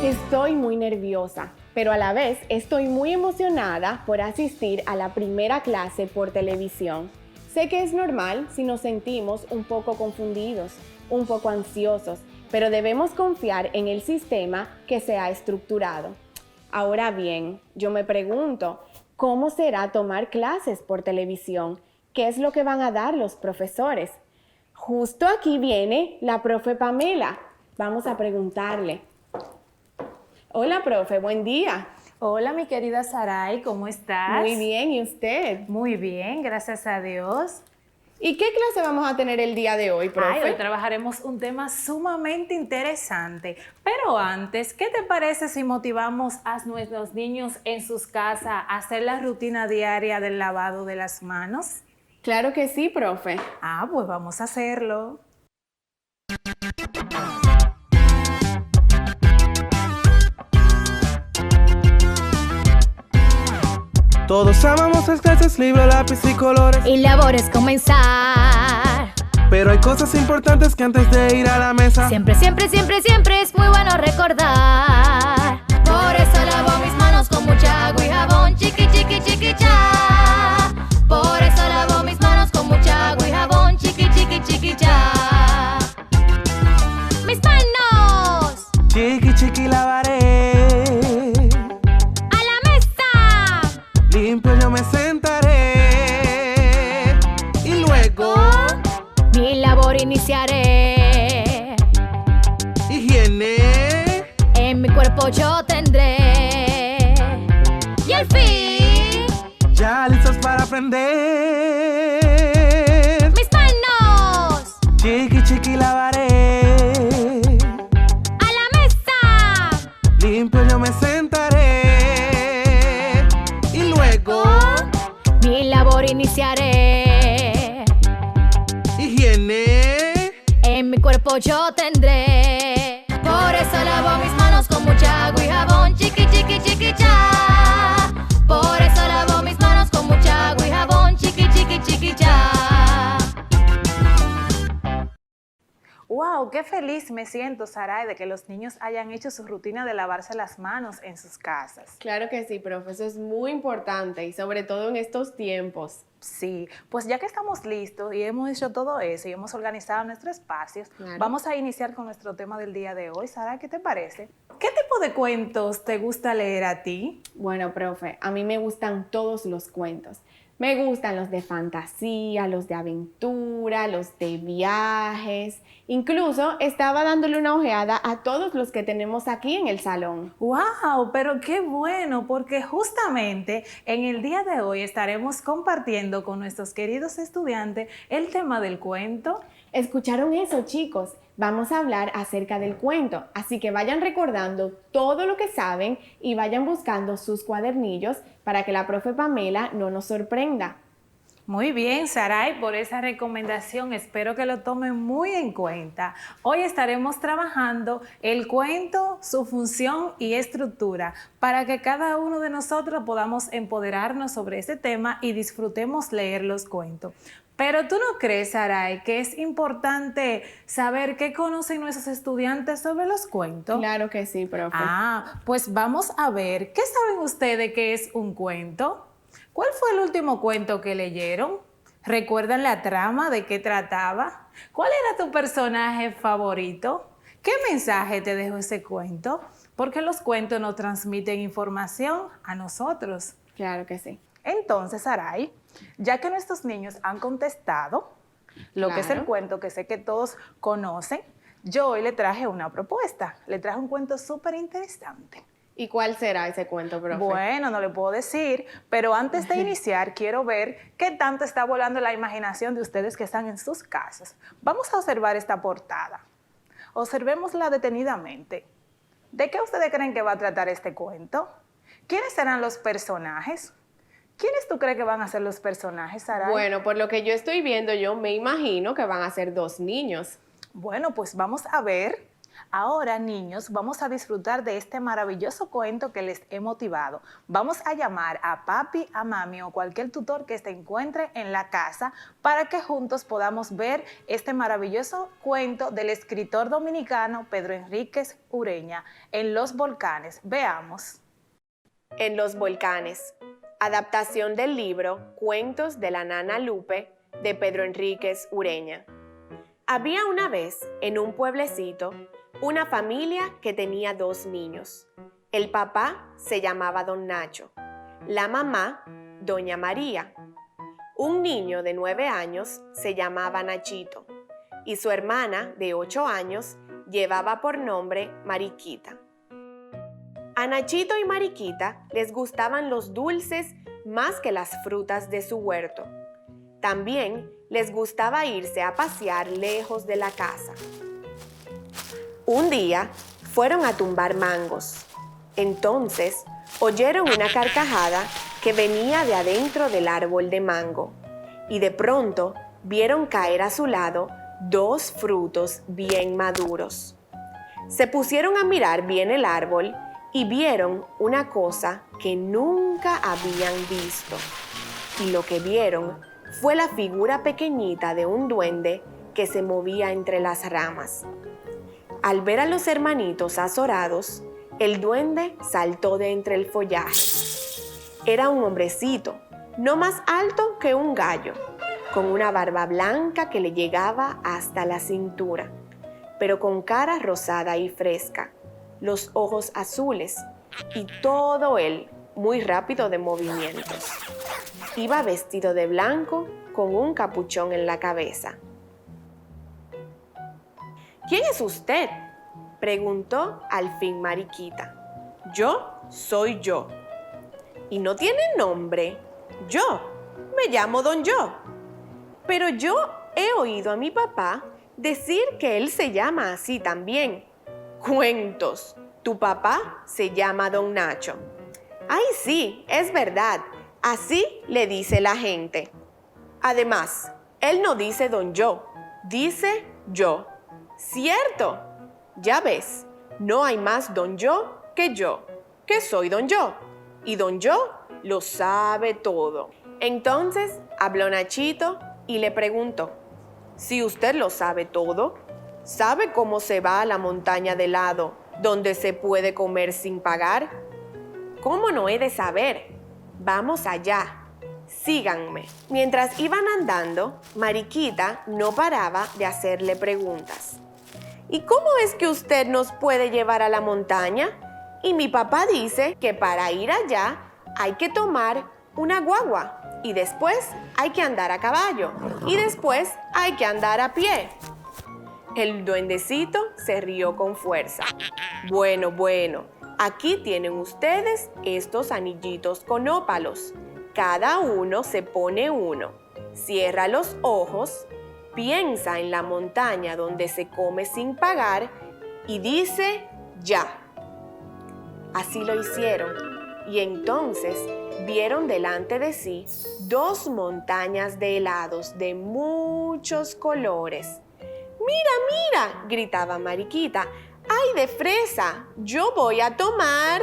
Estoy muy nerviosa, pero a la vez estoy muy emocionada por asistir a la primera clase por televisión. Sé que es normal si nos sentimos un poco confundidos, un poco ansiosos, pero debemos confiar en el sistema que se ha estructurado. Ahora bien, yo me pregunto, ¿cómo será tomar clases por televisión? ¿Qué es lo que van a dar los profesores? Justo aquí viene la profe Pamela. Vamos a preguntarle. Hola, profe, buen día. Hola, mi querida Saray, ¿cómo estás? Muy bien, ¿y usted? Muy bien, gracias a Dios. ¿Y qué clase vamos a tener el día de hoy, profe? Hoy trabajaremos un tema sumamente interesante. Pero antes, ¿qué te parece si motivamos a nuestros niños en sus casas a hacer la rutina diaria del lavado de las manos? Claro que sí, profe. Pues vamos a hacerlo. Todos amamos las clases, libro, lápiz y colores. Y labores comenzar. Pero hay cosas importantes que antes de ir a la mesa. Siempre, siempre, siempre, siempre es muy bueno recordar. Por eso lavo mis manos con mucha agua y jabón. Chiqui, chiqui, chiqui, cha. Por eso lavo mis manos con mucha agua y jabón. Chiqui, chiqui, chiqui, cha. Mis manos. Chiqui, chiqui, lavaré. Limpio yo me sentaré y luego mi labor iniciaré. Higiene en mi cuerpo yo tendré. Y al fin ya listos para aprender. Mis manos. Chiqui, chiqui, lavaré. A la mesa. Limpio yo me sentaré. Mi labor iniciaré. Higiene en mi cuerpo yo tendré. Por eso lavo mis manos con mucha agua y jabón. Chiqui, chiqui, chiqui, cha. Por eso lavo mis manos con mucha agua y jabón. Chiqui, chiqui, chiqui, cha. ¡Wow! ¡Qué feliz me siento, Saray, de que los niños hayan hecho su rutina de lavarse las manos en sus casas! Claro que sí, profe, eso es muy importante y sobre todo en estos tiempos. Sí, pues ya que estamos listos y hemos hecho todo eso y hemos organizado nuestros espacios, vamos a iniciar con nuestro tema del día de hoy. Saray, ¿qué te parece? ¿Qué tipo de cuentos te gusta leer a ti? Bueno, profe, a mí me gustan todos los cuentos. Me gustan los de fantasía, los de aventura, los de viajes. Incluso estaba dándole una ojeada a todos los que tenemos aquí en el salón. ¡Wow! Pero qué bueno, porque justamente en el día de hoy estaremos compartiendo con nuestros queridos estudiantes el tema del cuento. ¿Escucharon eso, chicos? Vamos a hablar acerca del cuento, así que vayan recordando todo lo que saben y vayan buscando sus cuadernillos para que la profe Pamela no nos sorprenda. Muy bien, Saray, por esa recomendación, espero que lo tomen muy en cuenta. Hoy estaremos trabajando el cuento, su función y estructura, para que cada uno de nosotros podamos empoderarnos sobre ese tema y disfrutemos leer los cuentos. Pero ¿tú no crees, Saray, que es importante saber qué conocen nuestros estudiantes sobre los cuentos? Claro que sí, profe. Pues vamos a ver, ¿qué saben ustedes que es un cuento? ¿Cuál fue el último cuento que leyeron? ¿Recuerdan la trama? ¿De qué trataba? ¿Cuál era tu personaje favorito? ¿Qué mensaje te dejó ese cuento? Porque los cuentos nos transmiten información a nosotros. Claro que sí. Entonces, Saray, ya que nuestros niños han contestado lo que es el cuento, que sé que todos conocen, yo hoy le traje una propuesta. Le traje un cuento súper interesante. ¿Y cuál será ese cuento, profe? Bueno, no le puedo decir, pero antes de iniciar quiero ver qué tanto está volando la imaginación de ustedes que están en sus casas. Vamos a observar esta portada. Observémosla detenidamente. ¿De qué ustedes creen que va a tratar este cuento? ¿Quiénes serán los personajes? ¿Quiénes tú crees que van a ser los personajes, Saray? Bueno, por lo que yo estoy viendo, yo me imagino que van a ser dos niños. Bueno, pues vamos a ver Ahora, niños, vamos a disfrutar de este maravilloso cuento que les he motivado. Vamos a llamar a papi, a mami o cualquier tutor que se encuentre en la casa para que juntos podamos ver este maravilloso cuento del escritor dominicano Pedro Enríquez Ureña, En los volcanes. Veamos. En los volcanes, adaptación del libro Cuentos de la Nana Lupe de Pedro Enríquez Ureña. Había una vez, en un pueblecito, una familia que tenía 2 niños. El papá se llamaba Don Nacho, la mamá, Doña María. Un niño de 9 años se llamaba Nachito y su hermana de 8 años llevaba por nombre Mariquita. A Nachito y Mariquita les gustaban los dulces más que las frutas de su huerto. También les gustaba irse a pasear lejos de la casa. Un día fueron a tumbar mangos. Entonces oyeron una carcajada que venía de adentro del árbol de mango y de pronto vieron caer a su lado 2 frutos bien maduros. Se pusieron a mirar bien el árbol y vieron una cosa que nunca habían visto. Y lo que vieron fue la figura pequeñita de un duende que se movía entre las ramas. Al ver a los hermanitos azorados, el duende saltó de entre el follaje. Era un hombrecito, no más alto que un gallo, con una barba blanca que le llegaba hasta la cintura, pero con cara rosada y fresca, los ojos azules y todo él muy rápido de movimientos. Iba vestido de blanco con un capuchón en la cabeza. ¿Quién es usted?, preguntó al fin Mariquita. Yo soy yo. ¿Y no tiene nombre? Yo. Me llamo Don Yo. Pero yo he oído a mi papá decir que él se llama así también. Cuentos. Tu papá se llama Don Nacho. Ay, sí, es verdad. Así le dice la gente. Además, él no dice Don Yo, dice yo. ¿Cierto? Ya ves, no hay más Don Yo, que soy Don Yo. Y Don Yo lo sabe todo. Entonces habló Nachito y le preguntó, si usted lo sabe todo, ¿sabe cómo se va a la montaña de helado donde se puede comer sin pagar? ¿Cómo no he de saber? Vamos allá. Síganme. Mientras iban andando, Mariquita no paraba de hacerle preguntas. ¿Y cómo es que usted nos puede llevar a la montaña? Y mi papá dice que para ir allá hay que tomar una guagua y después hay que andar a caballo y después hay que andar a pie. El duendecito se rió con fuerza. Bueno, aquí tienen ustedes estos anillitos con ópalos. Cada uno se pone uno. Cierra los ojos, piensa en la montaña donde se come sin pagar y dice ya. Así lo hicieron y entonces vieron delante de sí 2 montañas de helados de muchos colores. ¡Mira! Gritaba Mariquita. ¡Ay, de fresa! Yo voy a tomar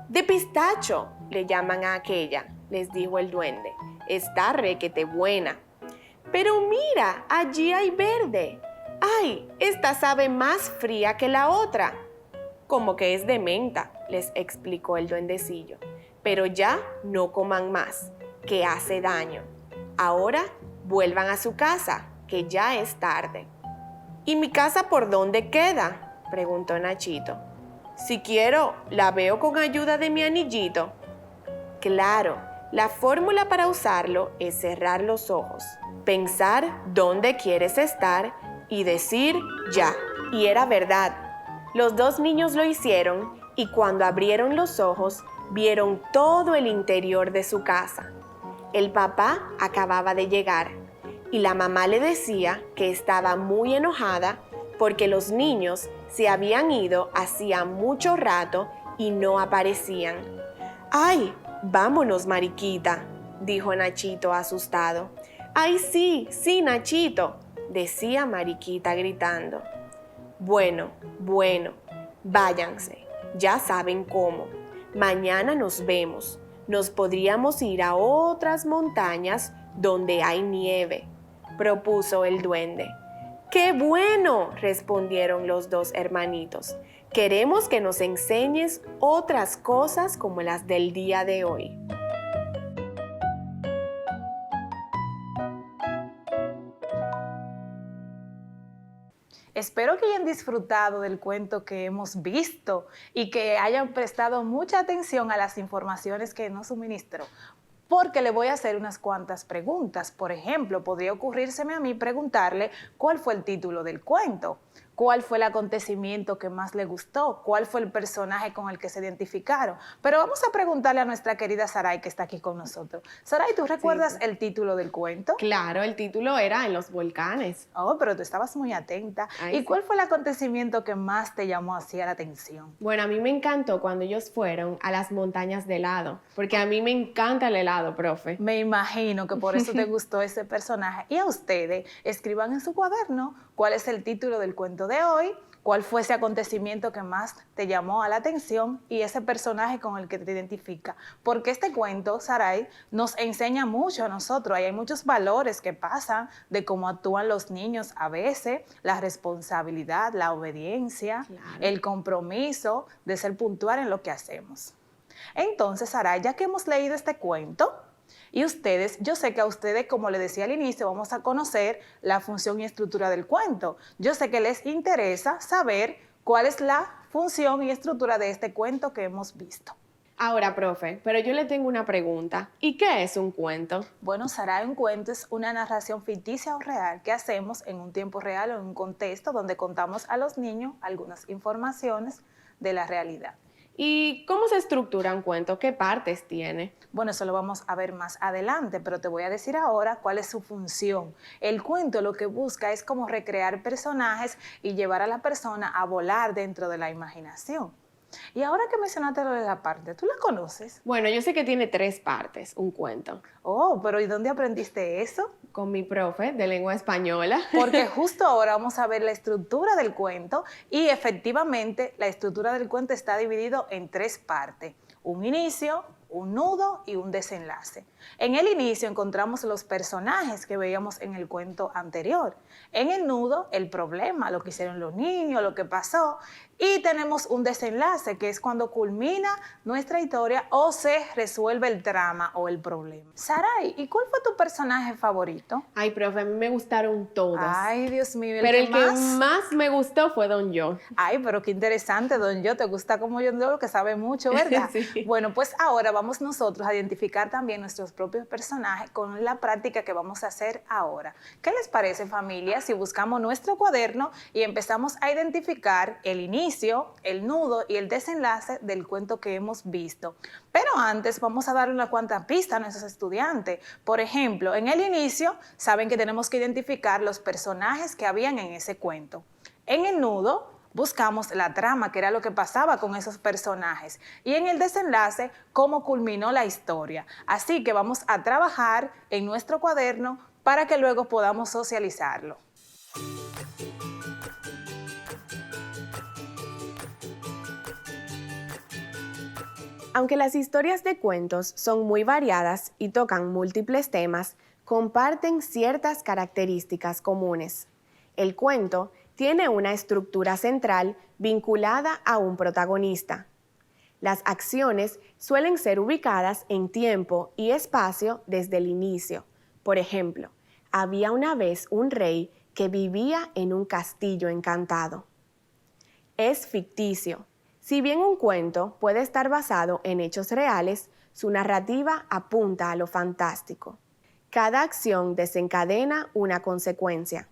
de pistacho, le llaman a aquella, les dijo el duende. Está requete buena. Pero mira, allí hay verde. ¡Ay, esta sabe más fría que la otra! Como que es de menta, les explicó el duendecillo. Pero ya no coman más, que hace daño. Ahora vuelvan a su casa, que ya es tarde. ¿Y mi casa por dónde queda?, preguntó Nachito. Si quiero, la veo con ayuda de mi anillito. Claro, la fórmula para usarlo es cerrar los ojos, pensar dónde quieres estar y decir ya. Y era verdad. Los 2 niños lo hicieron y cuando abrieron los ojos, vieron todo el interior de su casa. El papá acababa de llegar y la mamá le decía que estaba muy enojada porque los niños se habían ido hacía mucho rato y no aparecían. ¡Ay, vámonos, Mariquita!, dijo Nachito asustado. ¡Ay, sí, Nachito!, decía Mariquita gritando. Bueno, váyanse, ya saben cómo. Mañana nos vemos. Nos podríamos ir a otras montañas donde hay nieve, propuso el duende. ¡Qué bueno!, respondieron los dos hermanitos. Queremos que nos enseñes otras cosas como las del día de hoy. Espero que hayan disfrutado del cuento que hemos visto y que hayan prestado mucha atención a las informaciones que nos suministró, porque le voy a hacer unas cuantas preguntas. Por ejemplo, podría ocurrírseme a mí preguntarle cuál fue el título del cuento, cuál fue el acontecimiento que más le gustó, cuál fue el personaje con el que se identificaron. Pero vamos a preguntarle a nuestra querida Saray, que está aquí con nosotros. Saray, ¿tú recuerdas el título del cuento? Claro, el título era En los volcanes. Oh, pero tú estabas muy atenta. Ay, ¿Y sí. cuál fue el acontecimiento que más te llamó así a la atención? Bueno, a mí me encantó cuando ellos fueron a las montañas de helado, porque a mí me encanta el helado, profe. Me imagino que por eso te gustó ese personaje. Y a ustedes, escriban en su cuaderno cuál es el título del cuento de hoy, cuál fue ese acontecimiento que más te llamó a la atención y ese personaje con el que te identifica. Porque este cuento, Saray, nos enseña mucho a nosotros. Ahí hay muchos valores que pasan de cómo actúan los niños a veces, la responsabilidad, la obediencia, Claro. el compromiso de ser puntual en lo que hacemos. Entonces, Saray, ya que hemos leído este cuento, y ustedes, yo sé que a ustedes, como les decía al inicio, vamos a conocer la función y estructura del cuento. Yo sé que les interesa saber cuál es la función y estructura de este cuento que hemos visto. Ahora, profe, pero yo le tengo una pregunta. ¿Y qué es un cuento? Bueno, Saray, un cuento es una narración ficticia o real que hacemos en un tiempo real o en un contexto donde contamos a los niños algunas informaciones de la realidad. ¿Y cómo se estructura un cuento? ¿Qué partes tiene? Bueno, eso lo vamos a ver más adelante, pero te voy a decir ahora cuál es su función. El cuento lo que busca es como recrear personajes y llevar a la persona a volar dentro de la imaginación. Y ahora que mencionaste lo de la parte, ¿tú la conoces? Bueno, yo sé que tiene 3 partes, un cuento. Oh, pero ¿y dónde aprendiste eso? Con mi profe de lengua española. Porque justo ahora vamos a ver la estructura del cuento y efectivamente la estructura del cuento está dividido en 3 partes. Un inicio, un nudo y un desenlace. En el inicio encontramos los personajes que veíamos en el cuento anterior. En el nudo, el problema, lo que hicieron los niños, lo que pasó. Y tenemos un desenlace, que es cuando culmina nuestra historia o se resuelve el trama o el problema. Saray, ¿y cuál fue tu personaje favorito? Ay, profe, a mí me gustaron todos. Ay, Dios mío, pero el que más me gustó fue Don Yo. Ay, pero qué interesante, Don Yo, te gusta como Don Yo, que sabe mucho, ¿verdad? Sí. Bueno, pues ahora vamos nosotros a identificar también nuestros propios personajes con la práctica que vamos a hacer ahora. ¿Qué les parece, familia, si buscamos nuestro cuaderno y empezamos a identificar el inicio, el nudo y el desenlace del cuento que hemos visto? Pero antes vamos a darle una cuanta pista a nuestros estudiantes. Por ejemplo, en el inicio saben que tenemos que identificar los personajes que habían en ese cuento. En el nudo buscamos la trama, que era lo que pasaba con esos personajes. Y en el desenlace, cómo culminó la historia. Así que vamos a trabajar en nuestro cuaderno para que luego podamos socializarlo. Aunque las historias de cuentos son muy variadas y tocan múltiples temas, comparten ciertas características comunes. El cuento tiene una estructura central vinculada a un protagonista. Las acciones suelen ser ubicadas en tiempo y espacio desde el inicio. Por ejemplo, había una vez un rey que vivía en un castillo encantado. Es ficticio. Si bien un cuento puede estar basado en hechos reales, su narrativa apunta a lo fantástico. Cada acción desencadena una consecuencia.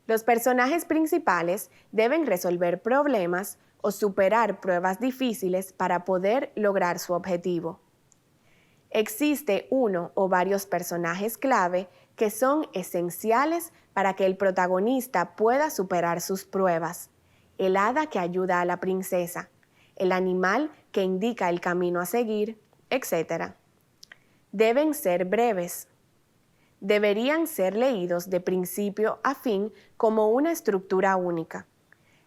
Los personajes principales deben resolver problemas o superar pruebas difíciles para poder lograr su objetivo. Existe uno o varios personajes clave que son esenciales para que el protagonista pueda superar sus pruebas. El hada que ayuda a la princesa, el animal que indica el camino a seguir, etc. Deben ser breves. Deberían ser leídos de principio a fin como una estructura única.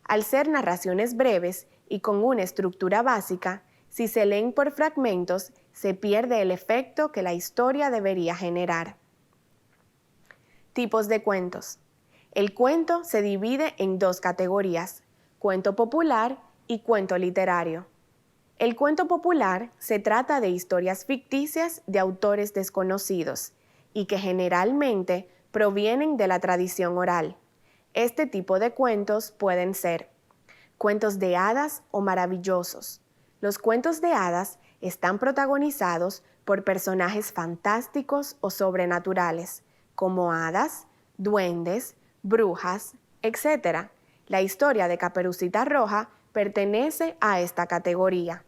Al ser narraciones breves y con una estructura básica, si se leen por fragmentos, se pierde el efecto que la historia debería generar. Tipos de cuentos. El cuento se divide en dos categorías: cuento popular y cuento literario. El cuento popular se trata de historias ficticias de autores desconocidos y que generalmente provienen de la tradición oral. Este tipo de cuentos pueden ser cuentos de hadas o maravillosos. Los cuentos de hadas están protagonizados por personajes fantásticos o sobrenaturales, como hadas, duendes, brujas, etc. La historia de Caperucita Roja pertenece a esta categoría.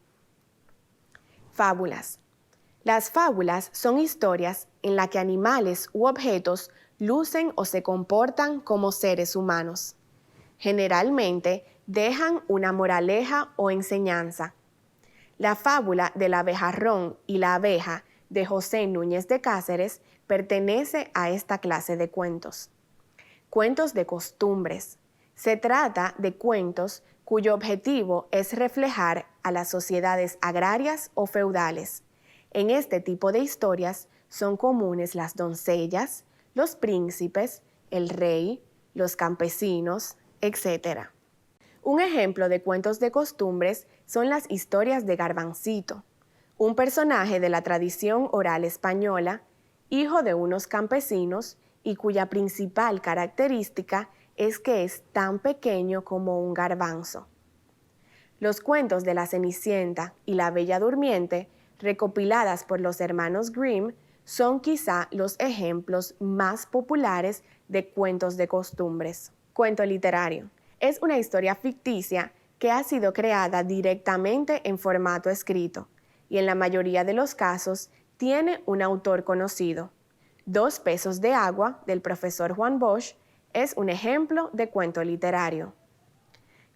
Fábulas. Las fábulas son historias en las que animales u objetos lucen o se comportan como seres humanos. Generalmente dejan una moraleja o enseñanza. La fábula del abejarrón y la abeja de José Núñez de Cáceres pertenece a esta clase de cuentos. Cuentos de costumbres. Se trata de cuentos cuyo objetivo es reflejar a las sociedades agrarias o feudales. En este tipo de historias son comunes las doncellas, los príncipes, el rey, los campesinos, etc. Un ejemplo de cuentos de costumbres son las historias de Garbancito, un personaje de la tradición oral española, hijo de unos campesinos y cuya principal característica es que es tan pequeño como un garbanzo. Los cuentos de la Cenicienta y la Bella Durmiente, recopiladas por los hermanos Grimm, son quizá los ejemplos más populares de cuentos de costumbres. Cuento literario. Es una historia ficticia que ha sido creada directamente en formato escrito y en la mayoría de los casos tiene un autor conocido. 2 pesos de agua, del profesor Juan Bosch, es un ejemplo de cuento literario.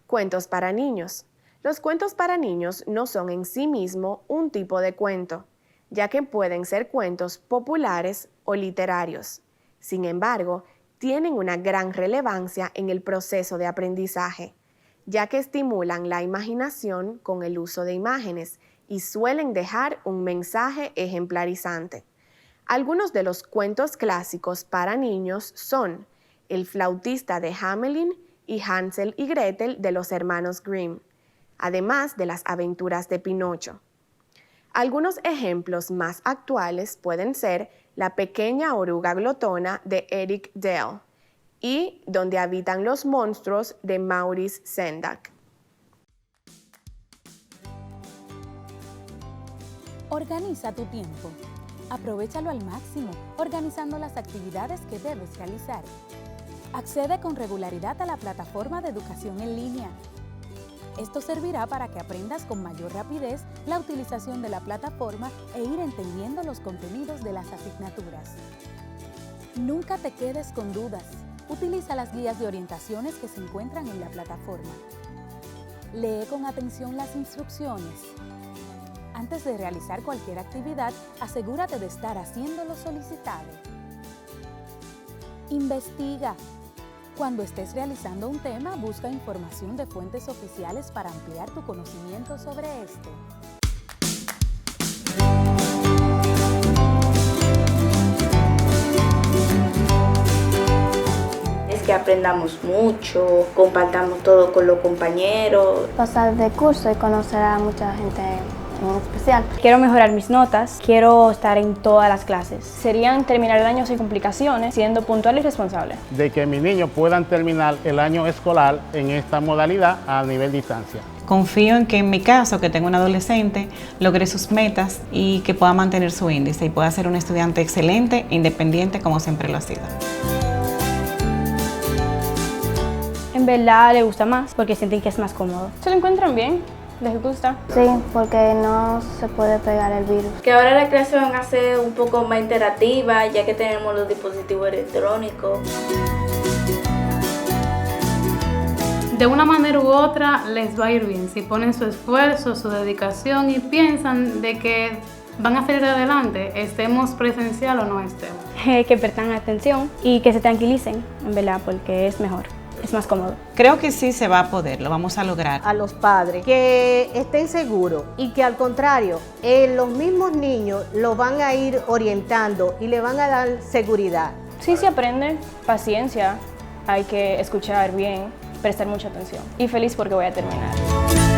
Cuentos para niños. Los cuentos para niños no son en sí mismo un tipo de cuento, ya que pueden ser cuentos populares o literarios. Sin embargo, tienen una gran relevancia en el proceso de aprendizaje, ya que estimulan la imaginación con el uso de imágenes y suelen dejar un mensaje ejemplarizante. Algunos de los cuentos clásicos para niños son El flautista de Hamelin y Hansel y Gretel de los hermanos Grimm, además de Las aventuras de Pinocho. Algunos ejemplos más actuales pueden ser La pequeña oruga glotona de Eric Dell y Donde habitan los monstruos de Maurice Sendak. Organiza tu tiempo. Aprovéchalo al máximo, organizando las actividades que debes realizar. Accede con regularidad a la plataforma de educación en línea. Esto servirá para que aprendas con mayor rapidez la utilización de la plataforma e ir entendiendo los contenidos de las asignaturas. Nunca te quedes con dudas. Utiliza las guías de orientaciones que se encuentran en la plataforma. Lee con atención las instrucciones. Antes de realizar cualquier actividad, asegúrate de estar haciendo lo solicitado. Investiga. Cuando estés realizando un tema, busca información de fuentes oficiales para ampliar tu conocimiento sobre este. Es que aprendamos mucho, compartamos todo con los compañeros. Pasar de curso y conocer a mucha gente en especial. Quiero mejorar mis notas, quiero estar en todas las clases. Serían terminar el año sin complicaciones, siendo puntual y responsable. De que mis niños puedan terminar el año escolar en esta modalidad a nivel distancia. Confío en que en mi caso, que tengo un adolescente, logre sus metas y que pueda mantener su índice y pueda ser un estudiante excelente e independiente como siempre lo ha sido. En verdad le gusta más porque sienten que es más cómodo. ¿Se lo encuentran bien? ¿Les gusta? Sí, porque no se puede pegar el virus. Que ahora la clase van a ser un poco más interactiva, ya que tenemos los dispositivos electrónicos. De una manera u otra les va a ir bien si ponen su esfuerzo, su dedicación y piensan de que van a salir adelante, estemos presencial o no estemos. Que prestan atención y que se tranquilicen, en verdad, porque es mejor. es más cómodo. Creo que sí se va a poder, lo vamos a lograr. A los padres que estén seguros y que al contrario, los mismos niños lo van a ir orientando y le van a dar seguridad. Sí se aprende, paciencia, hay que escuchar bien, prestar mucha atención. Y feliz porque voy a terminar.